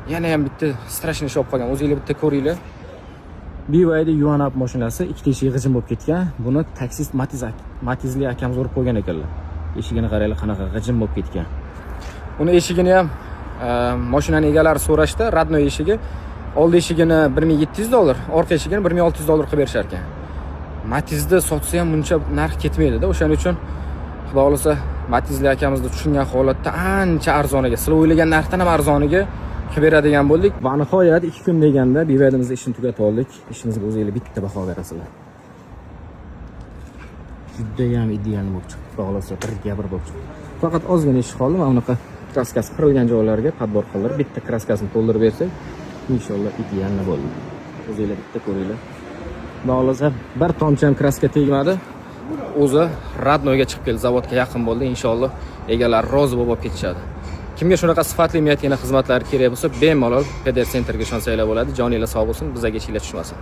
Yana ham bitta strashniy ish olib qolgan. O'zingizlar bitta ko'ringlar. BYD Yuanap mashinasi ikkita eshigi g'ijim bo'lib ketgan. Buni taksist Matizli akamiz urib qo'ygan ekanlar. Eshigini qaranglar, qanaqa g'ijim bo'lib ketgan. Uni eshigini ham mashinaning egalari so'rashdi, radnoy eshigi. Old eshigini $1700, orqa eshigini $1600 qilib berishar ekan. Matizda sotsa ham buncha narx ketmaydi-da. O'shaning uchun xudo xolasa Matizli akamizni tushungan holatda ancha arzoniga, sizlar o'ylagan narxdan ham arzoniga qilib beradigan bo'ldik. Va nihoyat 2 kun deganda BYD'imizni ishini tugatib oldik. Ishimizga o'zingizlar bitta baho berasizlar. Juda ham ideal bo'lib chiqdi. Xudo xolasa birga bir bo'lib chiqdi. Faqat ozgina ish qoldi. Mana bunaqa kraskasi qirilgan joylarga podbor qildirib bitta kraskasini to'ldirib bersak, inshaalloh ideal bo'ladi. O'zingizlar bitta ko'ringlar. Xudo xolasa bir tomchi ham kraska tegmadi. O'zi radnoyga chiqib keldi, zavodga yaqin bo'ldi. Inshaalloh egalar rozi bo'lib ketishadi. Kimga shunaqa sifatli miyatgina xizmatlar kerak bo'lsa, bemalol PDR Centerga ishonsanglar bo'ladi. Joninglar sog' bo'lsin, bizga ishinglar tushmasin.